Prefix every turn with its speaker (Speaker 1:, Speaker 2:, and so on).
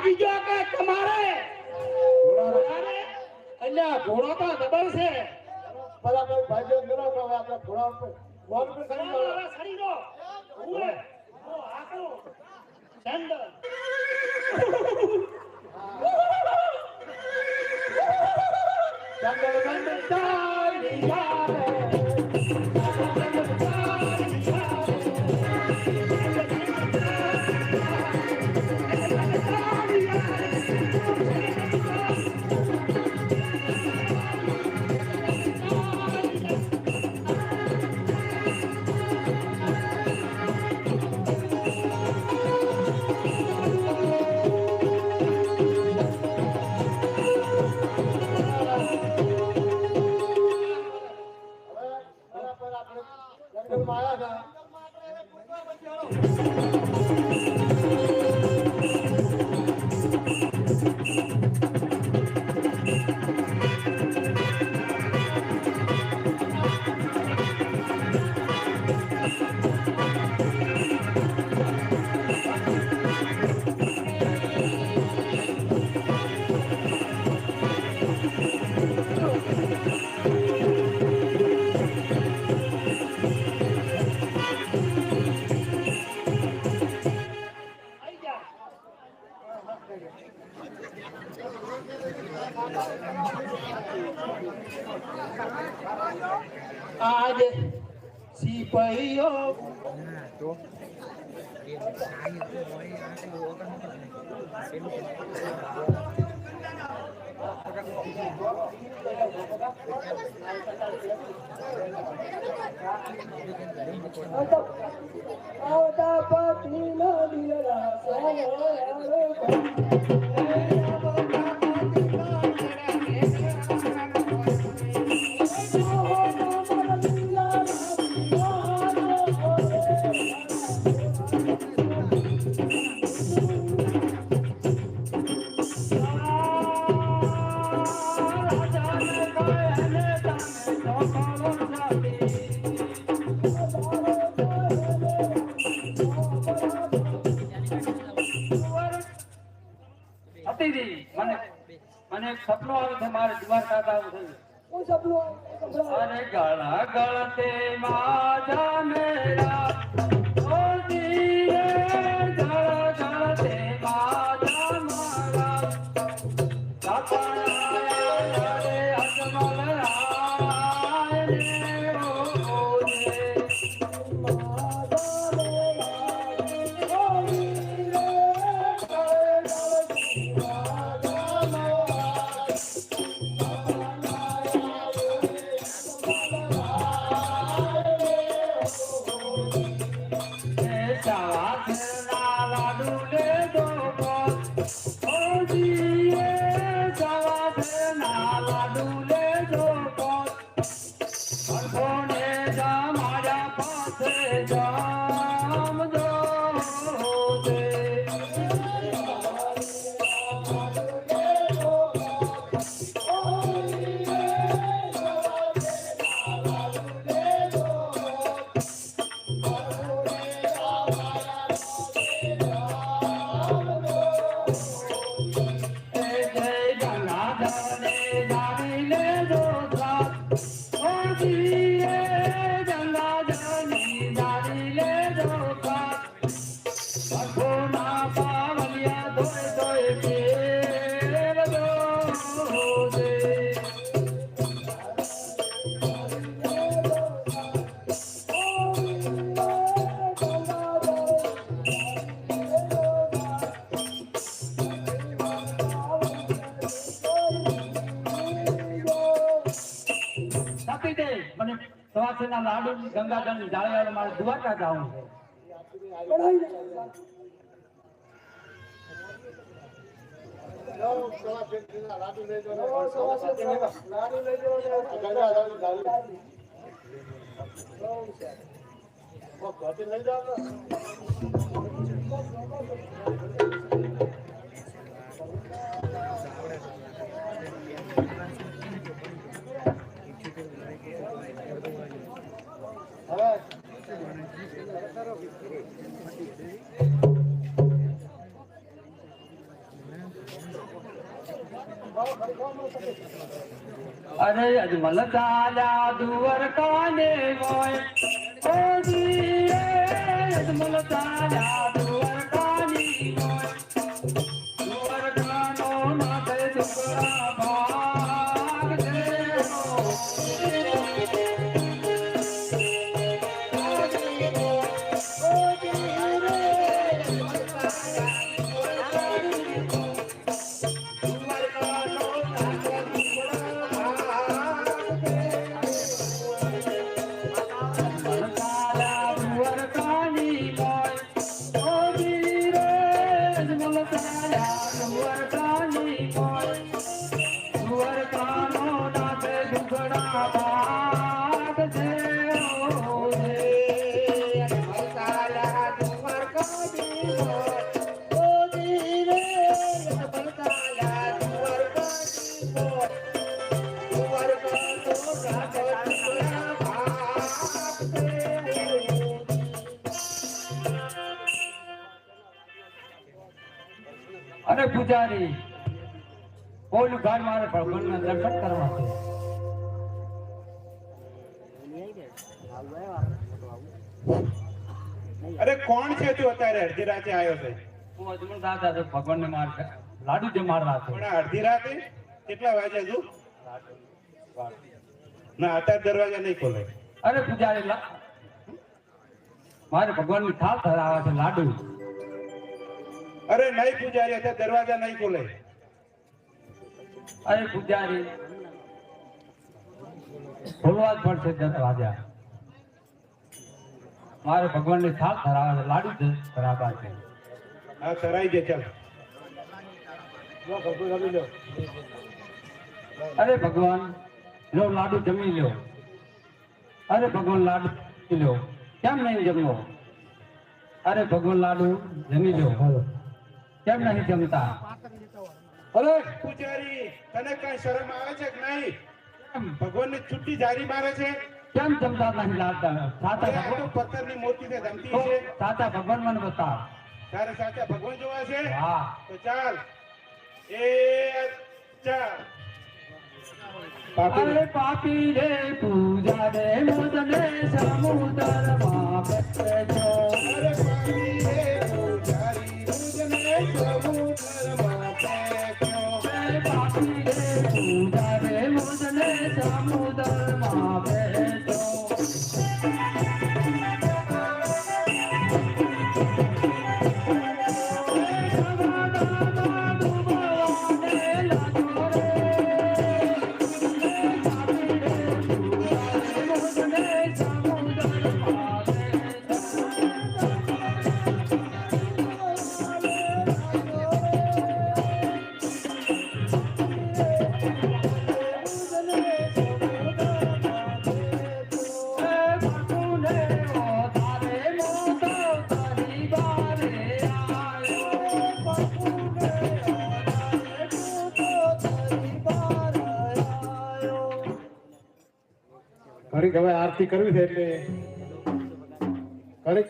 Speaker 1: ભાગી ગયો કે તમારે અલ્યા ઘોડો તો ડબલ છે
Speaker 2: બરાબર ભાઈઓ મેરો તો આપણે ઘોડા ઉપર બોલ પર
Speaker 1: સડી દો ઉરે ઓ આકરો સેન્ડલ
Speaker 2: જંગલ બંધ ચાલી જાય
Speaker 1: आज सिपाहीओ
Speaker 3: तो
Speaker 2: આવતા પતિ ન દિયરા
Speaker 1: મને સપનો આવે છે મારે દ્વારકા જવું છે
Speaker 2: હું સપનું
Speaker 1: અરે ગળા ગળતે માજા મેરા ઓ દીએ ગળા ગળતે માજા મારા કાપણા રે અજમલ આય રે ઓ રે સવાસેના લાડુ ગંગાધર જાળિયા મારે દ્વારકા જવું અરે અજમલ ચાલ્યા દુવર કાને હોય ઓ જીરે અજમલ ચાલ્યા દુવર કાની હોય દુવર કાનો નાથે દુકડા ભાગ દેવો અરે પૂજારી ઓલું ઘર મારે ભગવાનના દર્શન કરવા છે
Speaker 3: અરે કોણ છે તું અત્યારે અડધી રાતે આવ્યો છે?
Speaker 1: હું અજમલ દાદા તો ભગવાનને માર લાડુ જમાડવા છે
Speaker 3: પણ આ અડધી રાતે કેટલા વાગ્યા તું? ના અત્યારે દરવાજા નહીં ખોલે.
Speaker 1: અરે પૂજારી મારે ભગવાનની થાળ ધરાવે છે લાડુ
Speaker 3: અરે નહીં પૂજારી, અત્યારે દરવાજા નહીં ખોલે.
Speaker 1: અરે પૂજારી ખોલવા જ પડશે દરવાજા. મારે ભગવાનની થાળ ધરાવે છે લાડુ ધરાવવા છે.
Speaker 3: હા સરાઈ દે ચાલ.
Speaker 1: અરે ભગવાન લો લાડુ જમી લ્યો. અરે ભગવાન લાડુ જમી લ્યો. કેમ નહીં જમવો? અરે ભગવાન લાડુ જમી લ્યો. કેમ નહીં જમતા?
Speaker 3: અરે પૂજારી તને કઈ શરમ આવે છે કે નહીં? ભગવાનની છુટ્ટી જારી મારે છે.
Speaker 1: કેમ જમતા નહીં લાડતા? સાચા
Speaker 3: અરે આ તો
Speaker 1: ભગવાન
Speaker 3: પથ્થરની મૂર્તિ છે, ધમતી
Speaker 1: તો
Speaker 3: છે.
Speaker 1: સાચા ભગવાન મને બતાવ.
Speaker 3: તારે સાચા ભગવાન જોવા છે?
Speaker 1: હા
Speaker 3: તો ચાલ એ ચાલ.
Speaker 1: અરે પાપી રે પૂજા રે મોદને સમુદ્રમાં બેઠો.
Speaker 3: અરે પાપી રે પૂજારી મુજને સમુદ્રમાં ફેંક્યો.
Speaker 1: અરે પાપી રે પૂજા રે મોદને સમુદ્રમાં બેઠો.
Speaker 2: ઘડીક હવે આરતી કરવી છે એટલે ઘડીક